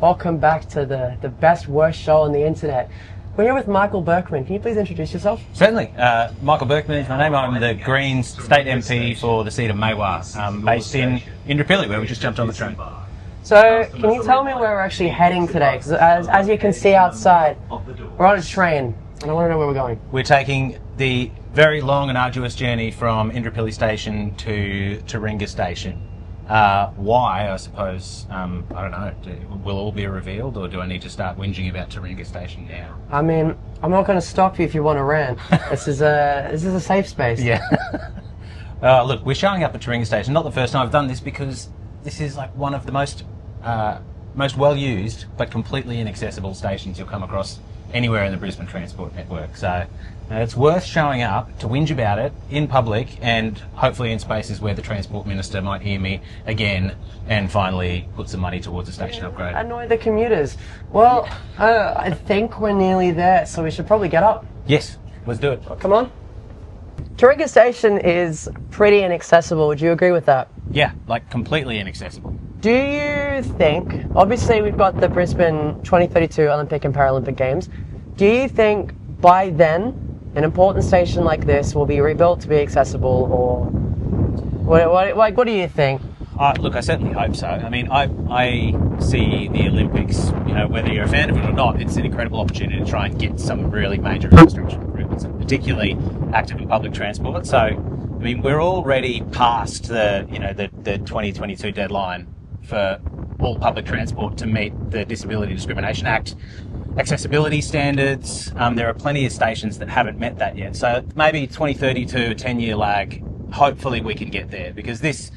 Welcome back to the best, worst show on the internet. We're here with Michael Berkman. Can you please introduce yourself? Certainly. Michael Berkman is my name. I'm the Greens State MP for the seat of Maiwar, based in Indooroopilly, where we just jumped on the train. So, can you tell me where we're actually heading today? Because as you can see outside, we're on a train, and I want to know where we're going. We're taking the very long and arduous journey from Indooroopilly Station to Taringa Station. Why, I suppose, I don't know, will all be revealed, or do I need to start whinging about Taringa Station now? I mean, I'm not going to stop you if you want to rant. This is a safe space. Yeah. Look, we're showing up at Taringa Station. Not the first time I've done this, because this is like one of the most well-used but completely inaccessible stations you'll come across anywhere in the Brisbane transport network. So it's worth showing up to whinge about it in public, and hopefully in spaces where the Transport Minister might hear me again and finally put some money towards a station upgrade. Annoy the commuters. Well, I think we're nearly there, so we should probably get up. Yes, let's do it. Come on. Taringa Station is pretty inaccessible. Would you agree with that? Yeah, like completely inaccessible. Do you think, obviously we've got the Brisbane 2032 Olympic and Paralympic Games, do you think by then an important station like this will be rebuilt to be accessible, or what do you think? Look, I certainly hope so. I mean, I see the Olympics, you know, whether you're a fan of it or not, it's an incredible opportunity to try and get some really major infrastructure improvements, and particularly active and public transport. So, I mean, we're already past the 2022 deadline for all public transport to meet the Disability Discrimination Act accessibility standards. There are plenty of stations that haven't met that yet. So maybe 2032, a 10-year lag, hopefully we can get there, because this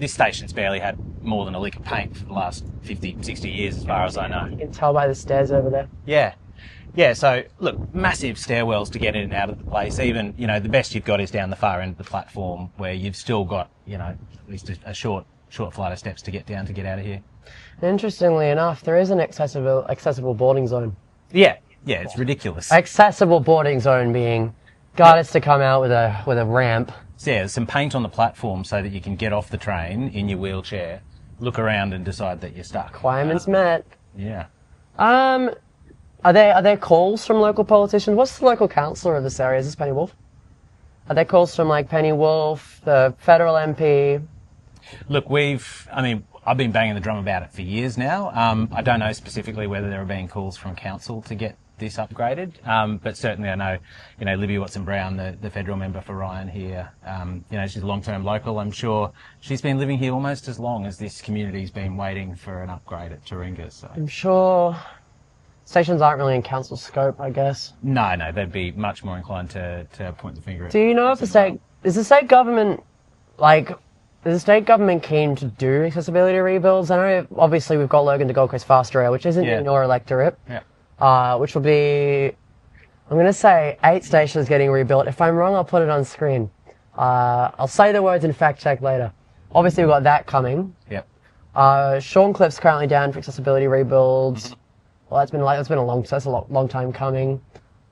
station's barely had more than a lick of paint for the last 50, 60 years, as far as I know. You can tell by the stairs over there. Yeah, so look, massive stairwells to get in and out of the place. Even, you know, the best you've got is down the far end of the platform, where you've still got, you know, at least a short flight of steps to get down to get out of here. Interestingly enough, there is an accessible boarding zone. Yeah, it's ridiculous. Accessible boarding zone being, God, it's to come out with a ramp. So yeah, there's some paint on the platform so that you can get off the train in your wheelchair, look around and decide that you're stuck. Requirements met. Yeah. Are there calls from local politicians? What's the local councillor of this area? Is this Penny Wolf? Are there calls from like Penny Wolf, the federal MP? Look, I've been banging the drum about it for years now. I don't know specifically whether there are being calls from council to get this upgraded, but certainly I know, you know, Libby Watson-Brown, the federal member for Ryan here, you know, she's a long-term local. I'm sure she's been living here almost as long as this community's been waiting for an upgrade at Taringa. So I'm sure stations aren't really in council scope, I guess. No, they'd be much more inclined to point the finger at. Do you know if is the state government keen to do accessibility rebuilds? I know obviously we've got Logan to Gold Coast Fast Rail, which isn't in your electorate. Yeah. Which will be, I'm going to say 8 stations getting rebuilt. If I'm wrong, I'll put it on screen. I'll say the words and fact check later. Obviously we've got that coming. Yep. Shorncliffe's currently down for accessibility rebuilds. Well, that's been a long time coming.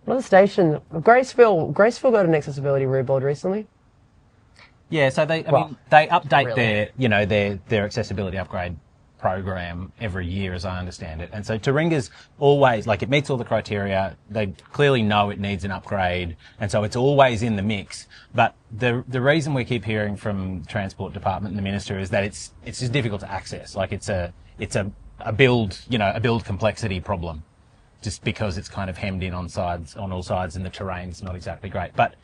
Another station, Graceville got an accessibility rebuild recently. Yeah, so they update their accessibility upgrade program every year, as I understand it. And so Taringa's always, like, it meets all the criteria. They clearly know it needs an upgrade, and so it's always in the mix. But the reason we keep hearing from the Transport Department and the Minister is that it's just difficult to access. Like, it's a build complexity problem, just because it's kind of hemmed in on all sides, and the terrain's not exactly great. But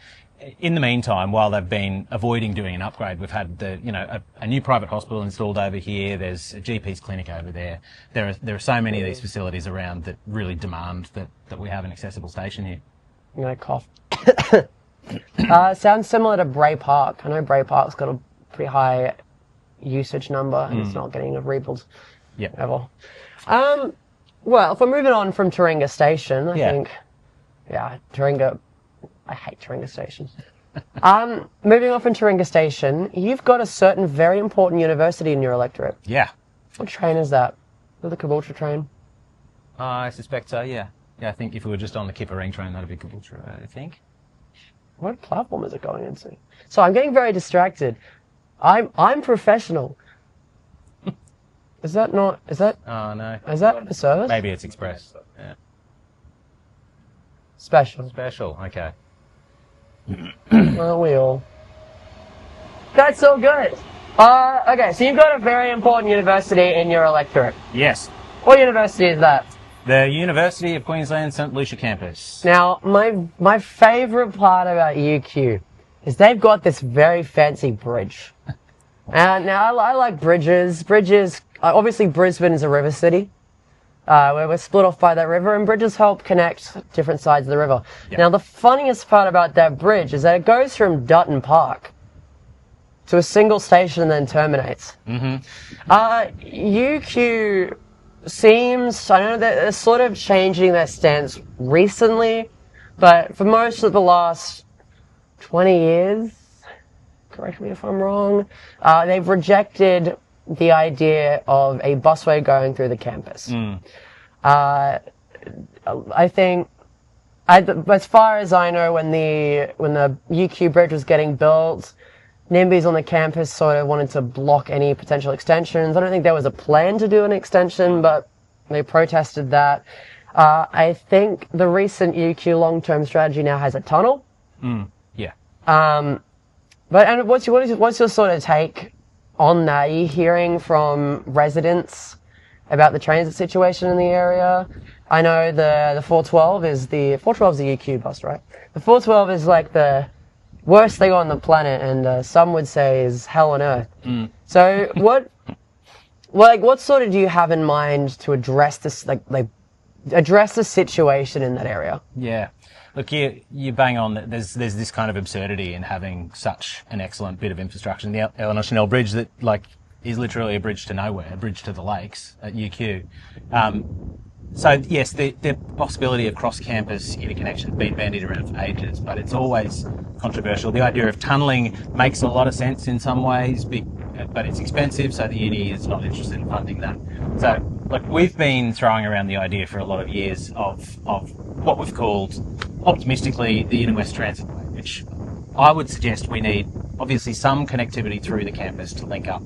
in the meantime, while they've been avoiding doing an upgrade, we've had a new private hospital installed over here. There's a GP's clinic over there. There are so many of these facilities around that really demand that we have an accessible station here. I'm going to cough. Sounds similar to Bray Park. I know Bray Park's got a pretty high usage number, and it's not getting a rebuild ever. Well, if we're moving on from Taringa Station, I think, Taringa, I hate Taringa Station. Moving on from Taringa Station, you've got a certain very important university in your electorate. Yeah. What train is that? Is it the Caboolture train? I suspect so, yeah. Yeah, I think if we were just on the Kippa-Ring train, that'd be Caboolture, I think. What platform is it going into? So I'm getting very distracted. I'm professional. Is that not? Is that? Oh no. Is that a service? Maybe it's express. Yeah. Special. Special. Okay. Aren't we all? That's so good. Okay, so you've got a very important university in your electorate. Yes. What university is that? The University of Queensland St Lucia campus. Now, my favourite part about UQ is they've got this very fancy bridge. Now, I like bridges. Bridges, obviously Brisbane is a river city. We're split off by that river, and bridges help connect different sides of the river. Yep. Now, the funniest part about that bridge is that it goes from Dutton Park to a single station and then terminates. Mm-hmm. UQ seems, I know that they're sort of changing their stance recently, but for most of the last 20 years, correct me if I'm wrong, they've rejected the idea of a busway going through the campus. I think, as far as I know, when the UQ bridge was getting built, NIMBYs on the campus sort of wanted to block any potential extensions. I don't think there was a plan to do an extension, but they protested that. I think the recent UQ long-term strategy now has a tunnel. Yeah. But what's your sort of take on that? Are you hearing from residents about the transit situation in the area? I know the 412 is the 412 is the UQ bus, right? The 412 is like the worst thing on the planet, and some would say is hell on earth. So what sort of do you have in mind to address this, address the situation in that area? Yeah. Look, you bang on that there's this kind of absurdity in having such an excellent bit of infrastructure. The Eleanor Chanel Bridge that is literally a bridge to nowhere, a bridge to the lakes at UQ. So yes, the possibility of cross-campus interconnection has been bandied around for ages, but it's always controversial. The idea of tunnelling makes a lot of sense in some ways, but it's expensive, so the uni is not interested in funding that. So, we've been throwing around the idea for a lot of years of what we've called, optimistically, the Inner West Transit Way, which I would suggest we need, obviously, some connectivity through the campus to link up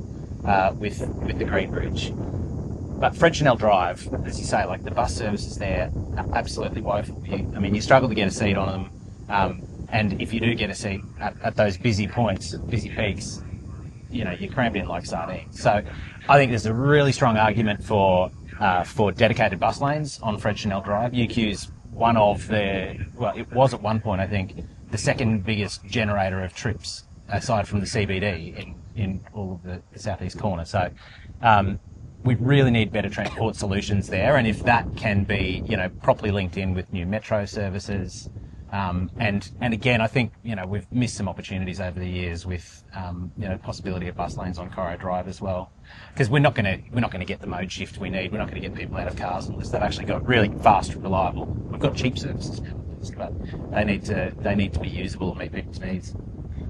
with the Green Bridge. But Fred Chanel Drive, as you say, the bus services there are absolutely woeful. You struggle to get a seat on them, and if you do get a seat at those busy points, busy peaks, you're crammed in like sardines. So I think there's a really strong argument for dedicated bus lanes on Fred Chanel Drive. UQ's one of it was at one point, I think, the second biggest generator of trips aside from the CBD in all of the southeast corner. So we really need better transport solutions there, and if that can be, properly linked in with new metro services, and again, I think, we've missed some opportunities over the years with, possibility of bus lanes on Corrie Drive as well, because we're not going to get the mode shift we need. We're not going to get people out of cars unless they've actually got really fast and reliable. We've got cheap services now, but they need to be usable and meet people's needs.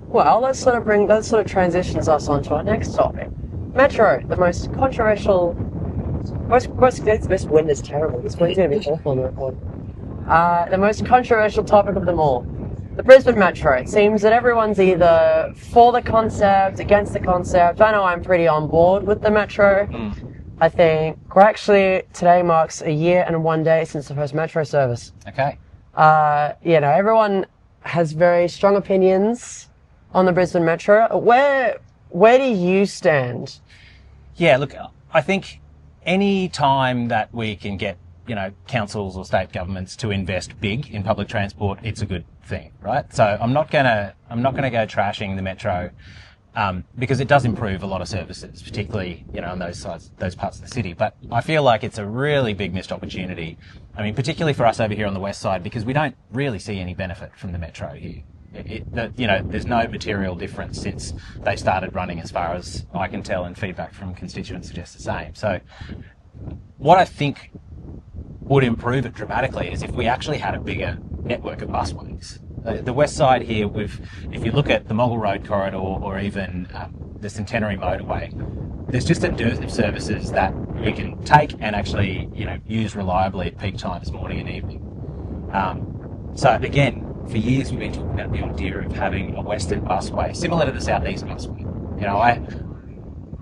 Well, that sort of transitions us onto our next topic. Metro, the most controversial. This wind is terrible. This wind's going to be awful on the record. The most controversial topic of them all. The Brisbane Metro. It seems that everyone's either for the concept, against the concept. I know I'm pretty on board with the Metro. I think, actually, today marks a year and 1 day since the first Metro service. Okay. Everyone has very strong opinions on the Brisbane Metro. Where do you stand? Yeah, look, I think any time that we can get, councils or state governments to invest big in public transport, it's a good thing, right? So I'm not gonna go trashing the Metro, because it does improve a lot of services, particularly, on those parts of the city. But I feel like it's a really big missed opportunity. Particularly for us over here on the west side, because we don't really see any benefit from the Metro here. There's no material difference since they started running, as far as I can tell, and feedback from constituents suggests the same. So what I think would improve it dramatically is if we actually had a bigger network of busways. The west side here, if you look at the Moggle Road corridor or even the Centenary motorway, there's just a dearth of services that we can take and actually use reliably at peak times, morning and evening. So again, for years we've been talking about the idea of having a western busway, similar to the southeast busway.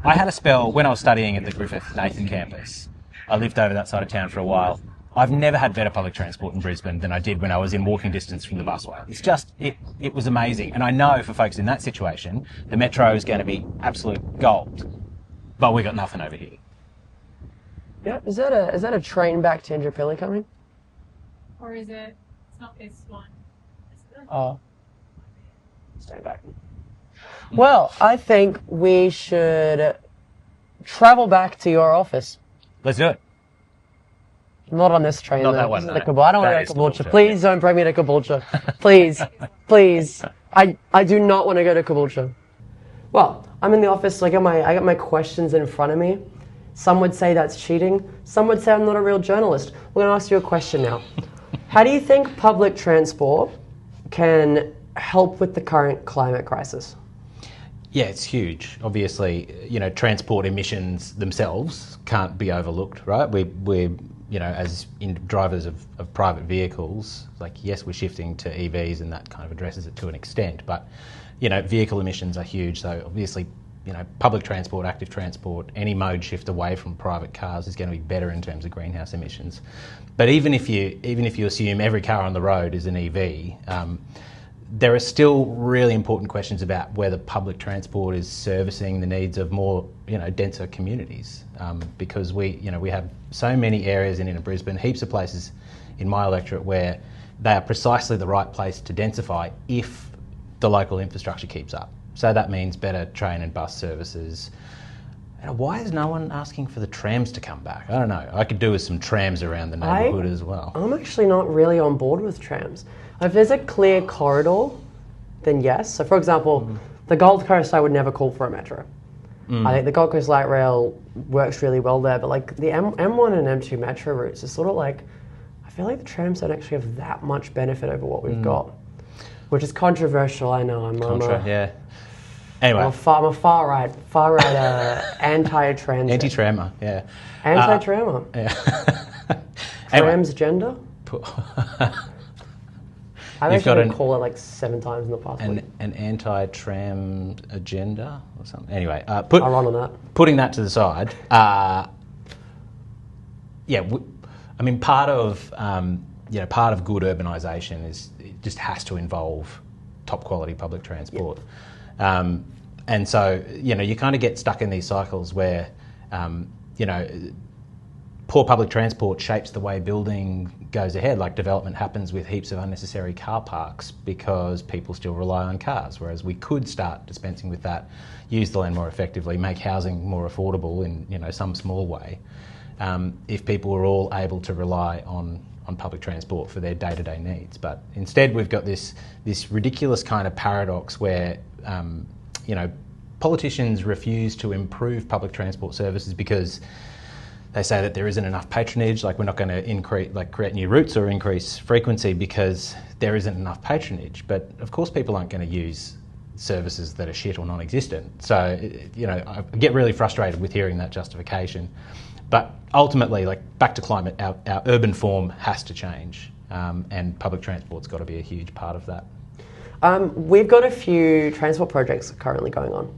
I had a spell when I was studying at the Griffith Nathan campus. I lived over that side of town for a while. I've never had better public transport in Brisbane than I did when I was in walking distance from the busway. It's just, it was amazing. And I know for folks in that situation, the metro is going to be absolute gold. But we got nothing over here. Yeah, is that a train back to Indooroopilly coming? Or is it? It's not this one. Oh. Stay back. Well, I think we should travel back to your office. Let's do it. Not on this train. Not though. that one. No. I don't want to go to Caboolture. Please don't bring me to Caboolture. Please. Please. I do not want to go to Caboolture. Well, I'm in the office, so I got my questions in front of me. Some would say that's cheating. Some would say I'm not a real journalist. We're going to ask you a question now. How do you think public transport can help with the current climate crisis? Yeah, it's huge. Obviously, transport emissions themselves can't be overlooked, right? We're as drivers of private vehicles, yes, we're shifting to EVs and that kind of addresses it to an extent, but, vehicle emissions are huge. So obviously, public transport, active transport, any mode shift away from private cars is going to be better in terms of greenhouse emissions. But even if you assume every car on the road is an EV, there are still really important questions about whether public transport is servicing the needs of more, denser communities. Because we have so many areas in inner Brisbane, heaps of places in my electorate where they are precisely the right place to densify if the local infrastructure keeps up. So that means better train and bus services. Why is no one asking for the trams to come back? I don't know. I could do with some trams around the neighbourhood as well. I'm actually not really on board with trams. If there's a clear corridor, then yes. So for example, the Gold Coast, I would never call for a metro. I think the Gold Coast Light Rail works really well there, but the M1 and M2 metro routes is sort of I feel like the trams don't actually have that much benefit over what we've got, which is controversial. I know. Yeah. Anyway, I'm a far right anti-trans. Anti-trammer, yeah. Anti-trammer. Yeah. Transgender. I've actually called it 7 times in the past week. An anti-tram agenda or something. Anyway, I'll run on that. Putting that to the side, part of good urbanisation is it just has to involve top quality public transport. Yep. And so, you kind of get stuck in these cycles where, poor public transport shapes the way building goes ahead. Development happens with heaps of unnecessary car parks because people still rely on cars, whereas we could start dispensing with that, use the land more effectively, make housing more affordable in some small way, if people were all able to rely on public transport for their day-to-day needs. But instead we've got this ridiculous kind of paradox where politicians refuse to improve public transport services because they say that there isn't enough patronage, we're not going to create new routes or increase frequency because there isn't enough patronage. But of course people aren't going to use services that are shit or non-existent. So, I get really frustrated with hearing that justification. But ultimately, back to climate, our urban form has to change, and public transport's got to be a huge part of that. We've got a few transport projects currently going on,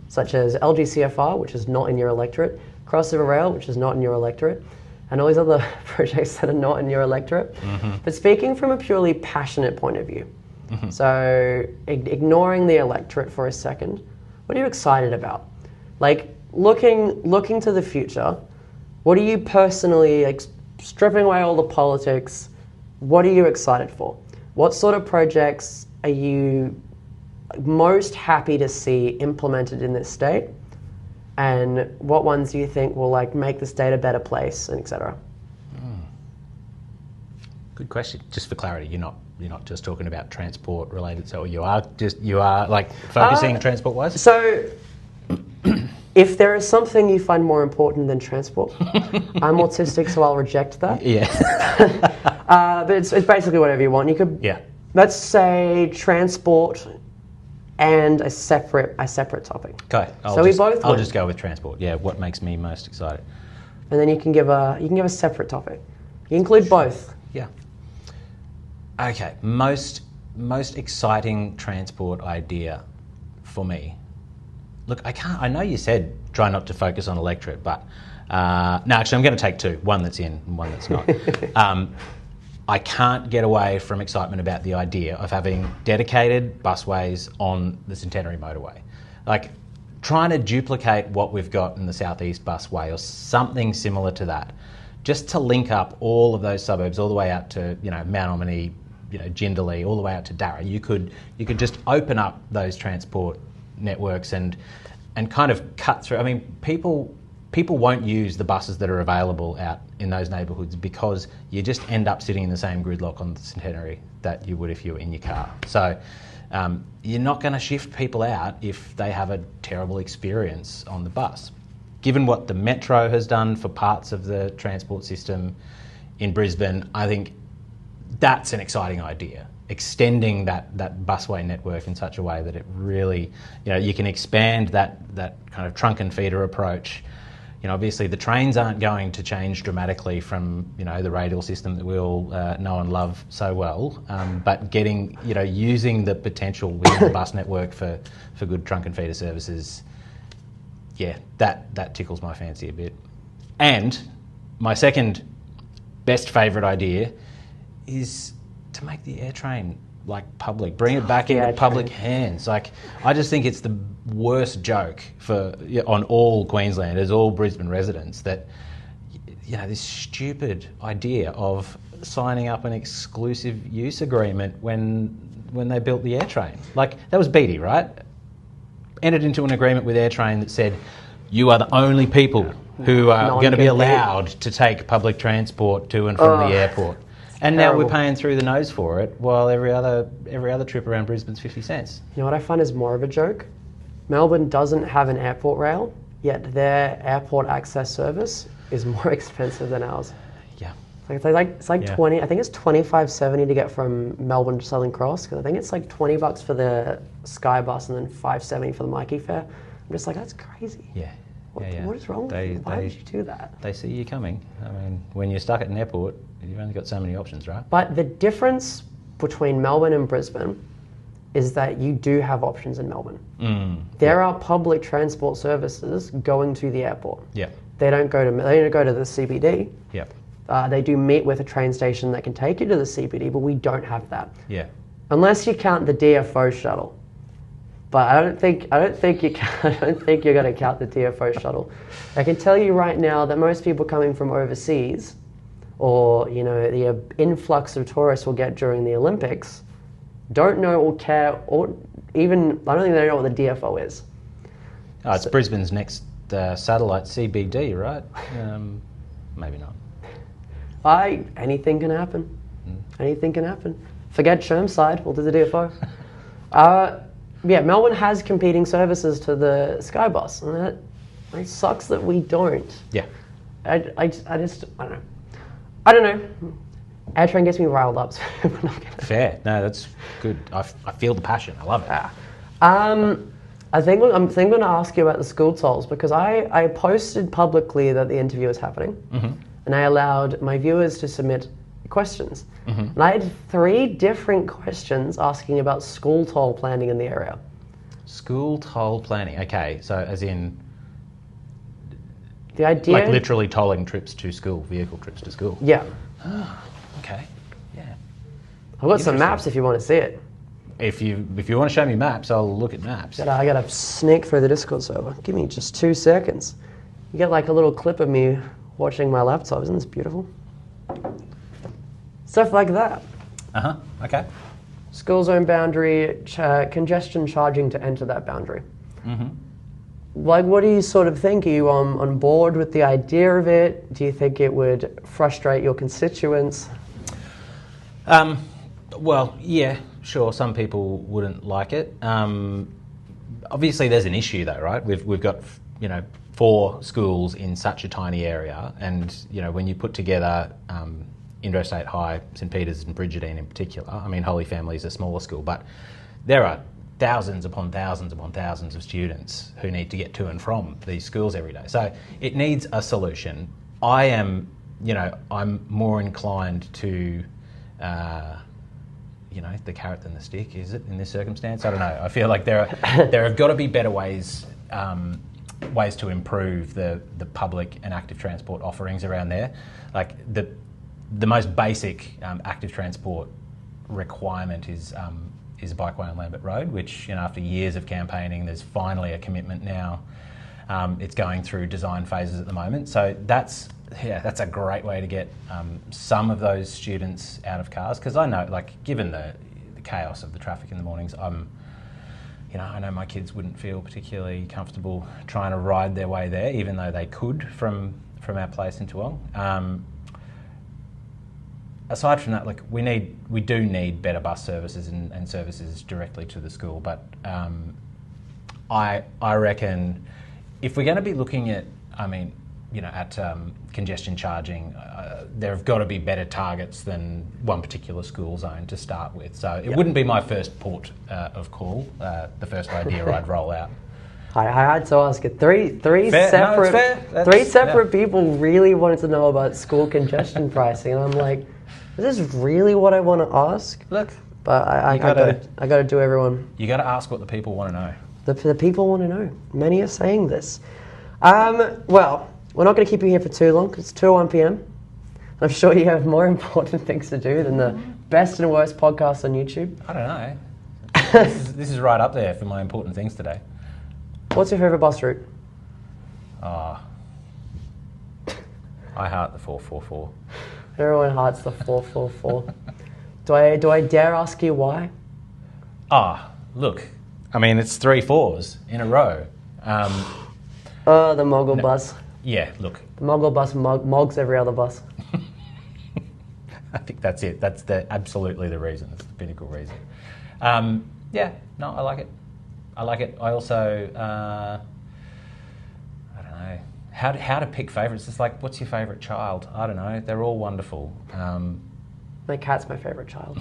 such as LGCFR, which is not in your electorate, Crossover Rail, which is not in your electorate, and all these other projects that are not in your electorate. But speaking from a purely passionate point of view, so ignoring the electorate for a second, what are you excited about? Looking to the future, what are you personally, stripping away all the politics, what are you excited for? What sort of projects are you most happy to see implemented in this state? And what ones do you think will make the state a better place, and etc.? Good question. Just for clarity, you're not just talking about transport related, so you are focusing transport wise? So if there is something you find more important than transport, I'm autistic, so I'll reject that. Yeah. But it's basically whatever you want. You could, let's say transport and a separate topic. Okay. I'll just go with transport. Yeah, what makes me most excited. And then you can give a separate topic. You include both. Yeah. Okay. Most exciting transport idea for me. look, I know you said try not to focus on electorate, but no, actually, I'm going to take two. One that's in and one that's not. I can't get away from excitement about the idea of having dedicated busways on the Centenary motorway. Like, trying to duplicate what we've got in the Southeast Busway or something similar to that, just to link up all of those suburbs all the way out to, Mount Ommaney, Jindalee, all the way out to Darra. You could just open up those transport networks and kind of cut through. I mean, people won't use the buses that are available out in those neighbourhoods because you just end up sitting in the same gridlock on the Centenary that you would if you were in your car. So you're not going to shift people out if they have a terrible experience on the bus. Given what the Metro has done for parts of the transport system in Brisbane, I think that's an exciting idea. Extending that busway network in such a way that it really, you can expand that kind of trunk and feeder approach. Obviously the trains aren't going to change dramatically from, the radial system that we all know and love so well, but getting, using the potential within the bus network for good trunk and feeder services, yeah, that tickles my fancy a bit. And my second best favourite idea is to make the air train public, bring it back into public hands. I just think it's the worst joke on all Queenslanders, all Brisbane residents, that this stupid idea of signing up an exclusive use agreement when they built the air train. That was Beatty, right? Entered into an agreement with AirTrain that said you are the only people who are going to be allowed to take public transport to and from the airport. And now we're paying through the nose for it, while every other trip around Brisbane's 50 cents. You know what I find is more of a joke? Melbourne doesn't have an airport rail, yet their airport access service is more expensive than ours. Yeah. It's like 20. I think it's $25.70 to get from Melbourne to Southern Cross, because I think it's like $20 for the Sky Bus and then $5.70 for the Mikey fare. I'm just like, that's crazy. Yeah. What is wrong with you? Why did you do that? They see you coming. I mean, when you're stuck at an airport, you've only got so many options, right? But the difference between Melbourne and Brisbane is that you do have options in Melbourne. There are public transport services going to the airport. Yeah. They don't go to the CBD. Yeah. They do meet with a train station that can take you to the CBD, but we don't have that. Yeah. Unless you count the DFO shuttle. But I don't think you can. I don't think you're going to count the DFO shuttle. I can tell you right now that most people coming from overseas, or the influx of tourists we'll get during the Olympics, don't know or care, or even I don't think they know what the DFO is. Oh, it's Brisbane's next satellite CBD, right? Maybe not. Anything can happen. Anything can happen. Forget Chermside, we'll do the DFO. Yeah, Melbourne has competing services to the Skybus, and it sucks that we don't. Yeah. I don't know. AirTrain gets me riled up. So Fair. No, that's good. I feel the passion. I love it. I think I'm going to ask you about the school tolls, because I posted publicly that the interview was happening, and I allowed my viewers to submit questions. And I had 3 different questions asking about school toll planning in the area. School toll planning. Okay, so as in the idea, literally tolling trips to school, vehicle trips to school. Yeah. Okay. Yeah. I've got some maps if you want to see it. If you want to show me maps, I'll look at maps. I got to sneak through the Discord server. Give me just 2 seconds. You get a little clip of me watching my laptop. Isn't this beautiful? Stuff like that. Okay. School zone boundary, congestion charging to enter that boundary. What do you sort of think? Are you on board with the idea of it? Do you think it would frustrate your constituents? Well, yeah, sure. Some people wouldn't like it. Obviously, there's an issue though, right? We've got 4 schools in such a tiny area, and when you put together Indo State High, St Peter's and Bridgetine in particular. I mean, Holy Family is a smaller school, but there are thousands upon thousands upon thousands of students who need to get to and from these schools every day. So it needs a solution. I'm more inclined to, the carrot than the stick, is it, in this circumstance? I don't know. I feel like there have got to be better ways ways to improve the public and active transport offerings around there. Like the most basic active transport requirement is a bikeway on Lambert Road, which, you know, after years of campaigning, there's finally a commitment now. It's going through design phases at the moment, so that's a great way to get some of those students out of cars, because I know, like, given the chaos of the traffic in the mornings, I know my kids wouldn't feel particularly comfortable trying to ride their way there, even though they could from our place in Toowong. Aside from that, like, we do need better bus services and services directly to the school, but I reckon if we're going to be looking at, congestion charging, there have got to be better targets than one particular school zone to start with. So it wouldn't be my first port of call, the first idea I'd roll out. I had to ask it. Three fair. separate people really wanted to know about school congestion pricing, and I'm like, is this really what I want to ask? Look, but I got to do everyone. You got to ask what the people want to know. The people want to know. Many are saying this. Well, we're not going to keep you here for too long because it's 2:01 p.m. I'm sure you have more important things to do than the best and worst podcast on YouTube. I don't know. This is right up there for my important things today. What's your favourite bus route? I heart the 444. Everyone hearts the 444. Do I dare ask you why? Look, I mean, it's 3 4s in a row. The Mogul bus. Yeah, look. The Mogul bus mogs every other bus. I think that's it. That's absolutely the reason. It's the pinnacle reason. I like it. I also, I don't know, how to pick favourites. It's like, what's your favourite child? I don't know. They're all wonderful. My cat's my favourite child.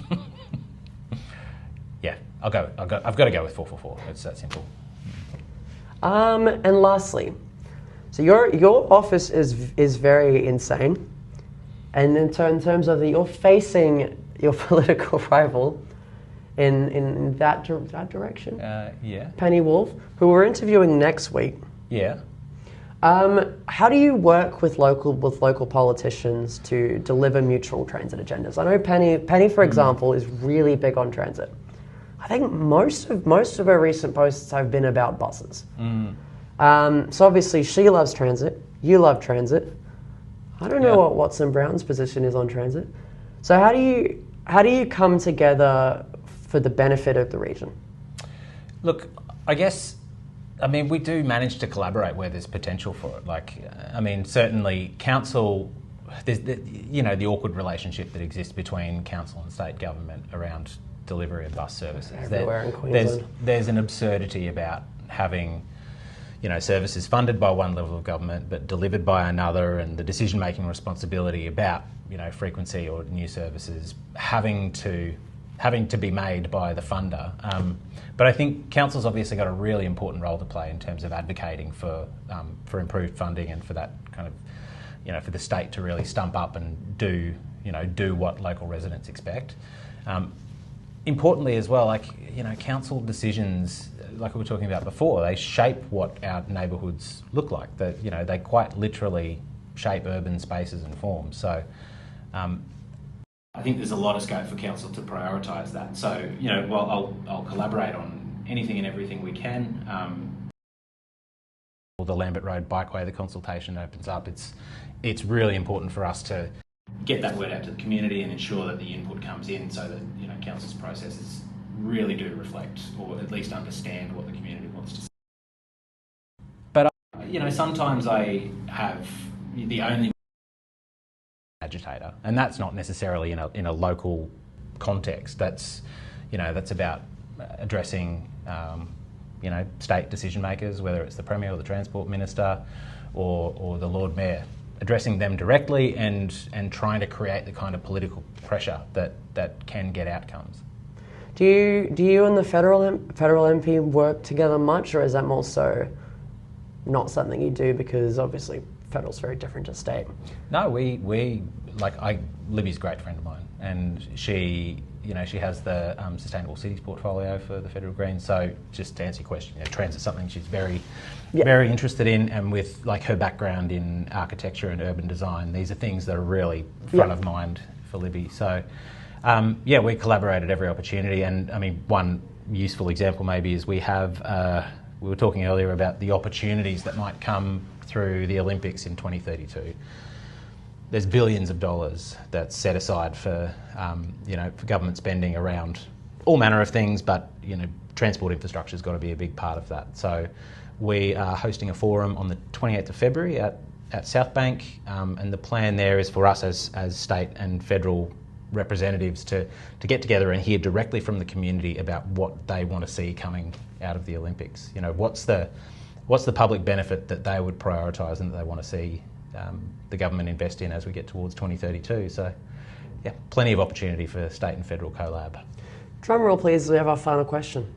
Yeah, I've got to go with 444. It's that simple. And lastly, so your office is very insane, and in terms of you're facing your political rival in that direction. Yeah. Penny Wolf, who we're interviewing next week. Yeah. How do you work with local politicians to deliver mutual transit agendas? I know Penny, for example, is really big on transit. I think most of her recent posts have been about buses. So obviously she loves transit. You love transit. I don't know what Watson Brown's position is on transit. So how do you come together for the benefit of the region? Look, I guess, we do manage to collaborate where there's potential for it. Like, certainly council, there's the awkward relationship that exists between council and state government around delivery of bus services. Everywhere in Queensland. There's an absurdity about having, services funded by one level of government but delivered by another, and the decision-making responsibility about, frequency or new services having to be made by the funder. But I think council's obviously got a really important role to play in terms of advocating for improved funding and for that kind of, for the state to really stump up and do what local residents expect. Importantly as well, council decisions, like we were talking about before, they shape what our neighbourhoods look like. They quite literally shape urban spaces and forms. So I think there's a lot of scope for council to prioritise that. So, I'll collaborate on anything and everything we can. The Lambert Road bikeway, the consultation opens up. It's really important for us to get that word out to the community and ensure that the input comes in so that, council's processes really do reflect or at least understand what the community wants to see. But, sometimes I have the only agitator, and that's not necessarily in a local context. That's about addressing state decision makers, whether it's the Premier or the Transport Minister or the Lord Mayor, addressing them directly and trying to create the kind of political pressure that can get outcomes. Do you and the federal MP work together much, or is that more so not something you do because obviously federal's very different to state? No, we Libby's a great friend of mine, and she has the Sustainable Cities portfolio for the Federal Greens. So just to answer your question, transit is something she's very interested in, and with like her background in architecture and urban design, these are things that are really front of mind for Libby. So we collaborate at every opportunity, and I mean, one useful example maybe is we were talking earlier about the opportunities that might come through the Olympics in 2032. There's billions of dollars that's set aside for government spending around all manner of things, but transport infrastructure's got to be a big part of that. So we are hosting a forum on the 28th of February at South Bank, and the plan there is for us as state and federal representatives to get together and hear directly from the community about what they want to see coming out of the Olympics. What's the public benefit that they would prioritise and that they want to see the government invest in as we get towards 2032. So, plenty of opportunity for state and federal collab. Drum roll, please. We have our final question.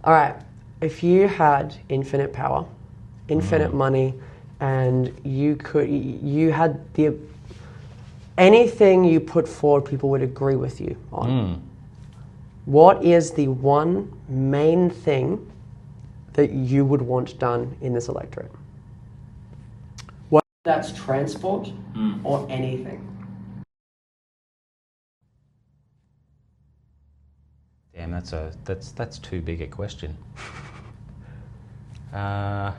All right. If you had infinite power, infinite money, and you had anything you put forward, people would agree with you on. What is the one main thing that you would want done in this electorate? Whether that's transport or anything. Damn, that's too big a question. I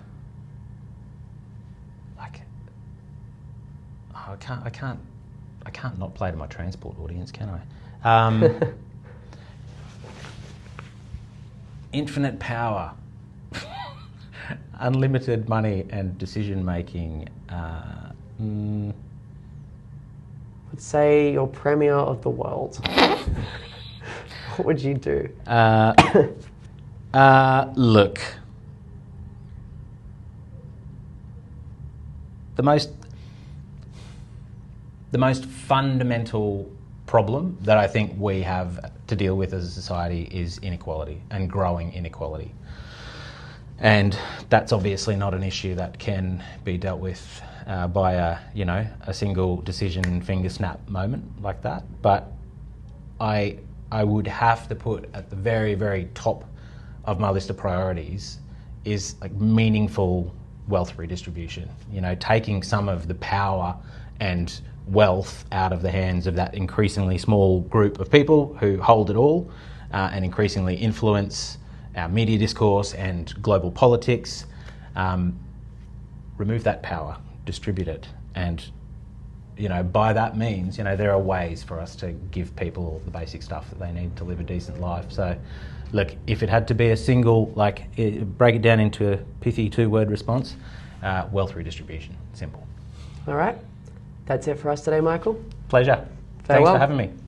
can't not play to my transport audience, can I? Infinite power, unlimited money, and decision making. Let's say you're premier of the world. What would you do? Look, the most fundamental problem that I think we have to deal with as a society is inequality and growing inequality. And that's obviously not an issue that can be dealt with by a single decision finger snap moment like that. But I would have to put at the very, very top of my list of priorities is like meaningful wealth redistribution. Taking some of the power and wealth out of the hands of that increasingly small group of people who hold it all and increasingly influence our media discourse and global politics. Remove that power, distribute it, and by that means, there are ways for us to give people the basic stuff that they need to live a decent life. So, look, if it had to be a single, break it down into a pithy 2-word response, wealth redistribution. Simple. All right. That's it for us today, Michael. Pleasure. Thanks for having me.